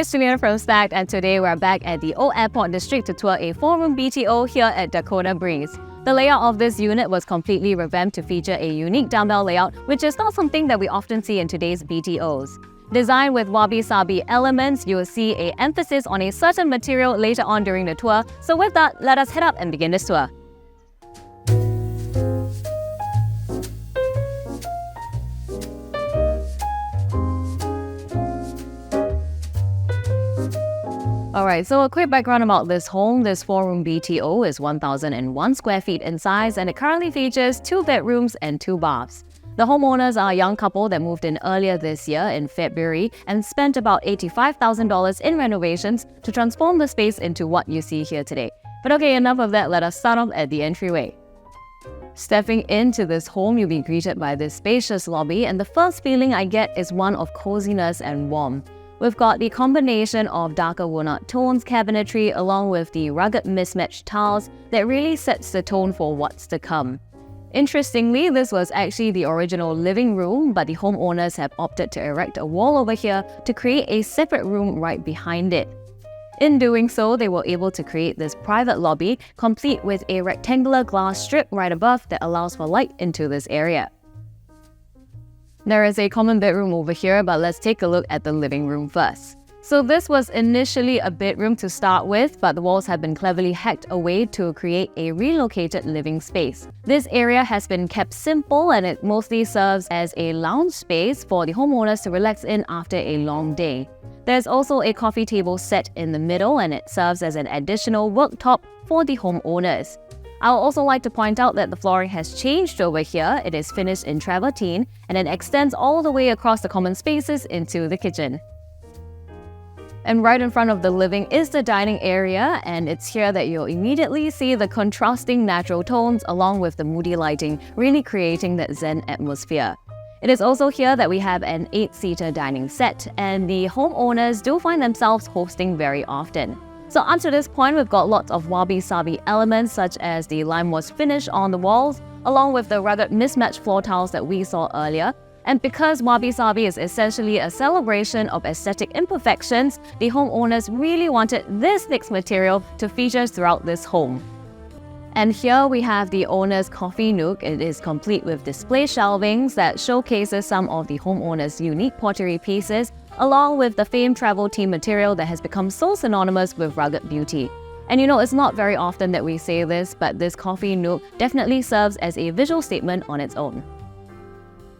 it's Juliana from Stacked, and today we're back at the Old Airport District to tour a 4-room BTO here at Dakota Breeze. The layout of this unit was completely revamped to feature a unique dumbbell layout, which is not something that we often see in today's BTOs. Designed with wabi-sabi elements, you will see an emphasis on a certain material later on during the tour. So with that, let us head up and begin this tour. Alright, so a quick background about this home. This 4-room BTO is 1,001 square feet in size, and it currently features 2 bedrooms and 2 baths. The homeowners are a young couple that moved in earlier this year in February and spent about $85,000 in renovations to transform the space into what you see here today. But okay, enough of that, let us start off at the entryway. Stepping into this home, you'll be greeted by this spacious lobby, and the first feeling I get is one of coziness and warmth. We've got the combination of darker walnut tones cabinetry along with the rugged mismatched tiles that really sets the tone for what's to come. Interestingly, this was actually the original living room, but the homeowners have opted to erect a wall over here to create a separate room right behind it. In doing so, they were able to create this private lobby, complete with a rectangular glass strip right above that allows for light into this area. There is a common bedroom over here, but let's take a look at the living room first. So this was initially a bedroom to start with, but the walls have been cleverly hacked away to create a relocated living space. This area has been kept simple, and it mostly serves as a lounge space for the homeowners to relax in after a long day. There's also a coffee table set in the middle, and it serves as an additional worktop for the homeowners. I would also like to point out that the flooring has changed over here. It is finished in travertine and it extends all the way across the common spaces into the kitchen. And right in front of the living is the dining area, and it's here that you'll immediately see the contrasting natural tones along with the moody lighting, really creating that zen atmosphere. It is also here that we have an 8-seater dining set, and the homeowners do find themselves hosting very often. So up to this point, we've got lots of wabi-sabi elements such as the lime wash finish on the walls, along with the rugged mismatched floor tiles that we saw earlier. And because wabi-sabi is essentially a celebration of aesthetic imperfections, the homeowners really wanted this next material to feature throughout this home. And here we have the owner's coffee nook. It is complete with display shelvings that showcases some of the homeowner's unique pottery pieces, along with the famed travel team material that has become so synonymous with rugged beauty. And you know, it's not very often that we say this, but this coffee nook definitely serves as a visual statement on its own.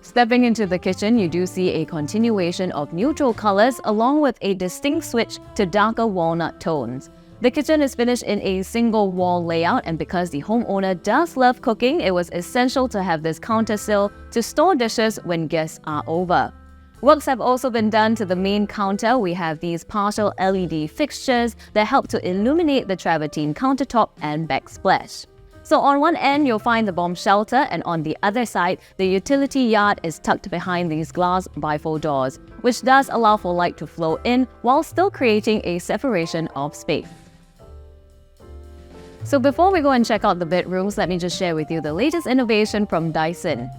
Stepping into the kitchen, you do see a continuation of neutral colors along with a distinct switch to darker walnut tones. The kitchen is finished in a single wall layout, and because the homeowner does love cooking, it was essential to have this counter sill to store dishes when guests are over. Works have also been done to the main counter. We have these partial LED fixtures that help to illuminate the travertine countertop and backsplash. So on one end, you'll find the bomb shelter, and on the other side, the utility yard is tucked behind these glass bifold doors, which does allow for light to flow in while still creating a separation of space. So before we go and check out the bedrooms, let me just share with you the latest innovation from Dyson.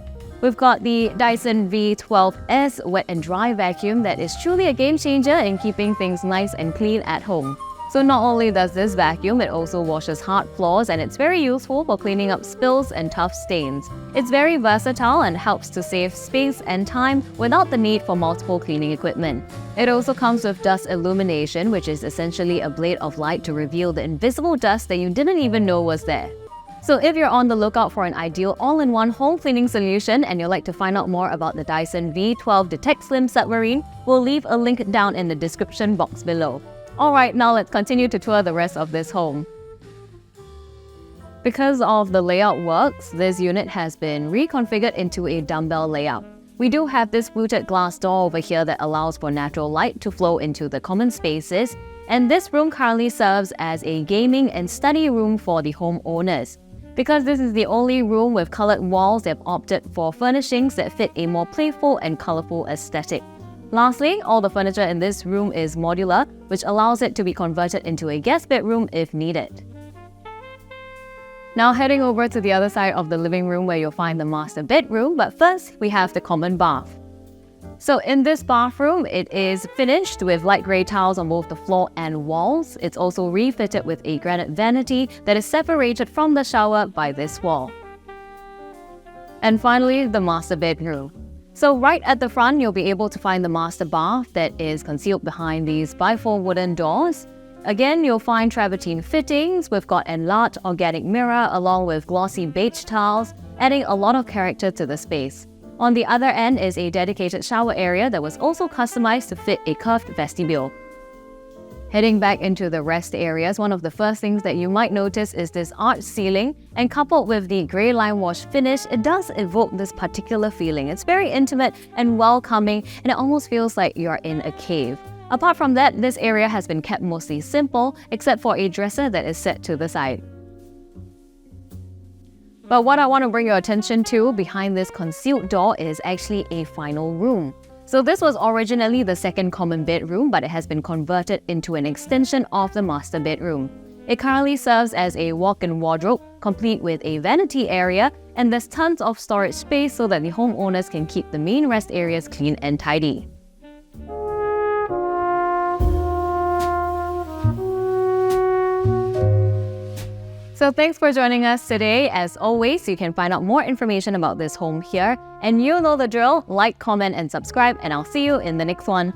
We've got the Dyson V12S wet and dry vacuum that is truly a game changer in keeping things nice and clean at home. So not only does this vacuum, it also washes hard floors, and it's very useful for cleaning up spills and tough stains. It's very versatile and helps to save space and time without the need for multiple cleaning equipment. It also comes with dust illumination, which is essentially a blade of light to reveal the invisible dust that you didn't even know was there. So if you're on the lookout for an ideal all-in-one home cleaning solution and you'd like to find out more about the Dyson V12 Detect Slim Submarine, we'll leave a link down in the description box below. Alright, now let's continue to tour the rest of this home. Because of the layout works, this unit has been reconfigured into a dumbbell layout. We do have this fluted glass door over here that allows for natural light to flow into the common spaces, and this room currently serves as a gaming and study room for the homeowners. Because this is the only room with colored walls, they've opted for furnishings that fit a more playful and colorful aesthetic. Lastly, all the furniture in this room is modular, which allows it to be converted into a guest bedroom if needed. Now heading over to the other side of the living room where you'll find the master bedroom, but first we have the common bath. So in this bathroom, it is finished with light grey tiles on both the floor and walls. It's also refitted with a granite vanity that is separated from the shower by this wall. And finally, the master bedroom. So right at the front, you'll be able to find the master bath that is concealed behind these bifold wooden doors. Again, you'll find travertine fittings. We've got enlarged organic mirror along with glossy beige tiles, adding a lot of character to the space. On the other end is a dedicated shower area that was also customized to fit a curved vestibule. Heading back into the rest areas, one of the first things that you might notice is this arched ceiling, and coupled with the grey lime wash finish, it does evoke this particular feeling. It's very intimate and welcoming, and it almost feels like you're in a cave. Apart from that, this area has been kept mostly simple, except for a dresser that is set to the side. But what I want to bring your attention to behind this concealed door is actually a final room. So this was originally the second common bedroom, but it has been converted into an extension of the master bedroom. It currently serves as a walk-in wardrobe, complete with a vanity area, and there's tons of storage space so that the homeowners can keep the main rest areas clean and tidy. So thanks for joining us today. As always, you can find out more information about this home here. And you know the drill, like, comment, and subscribe, and I'll see you in the next one.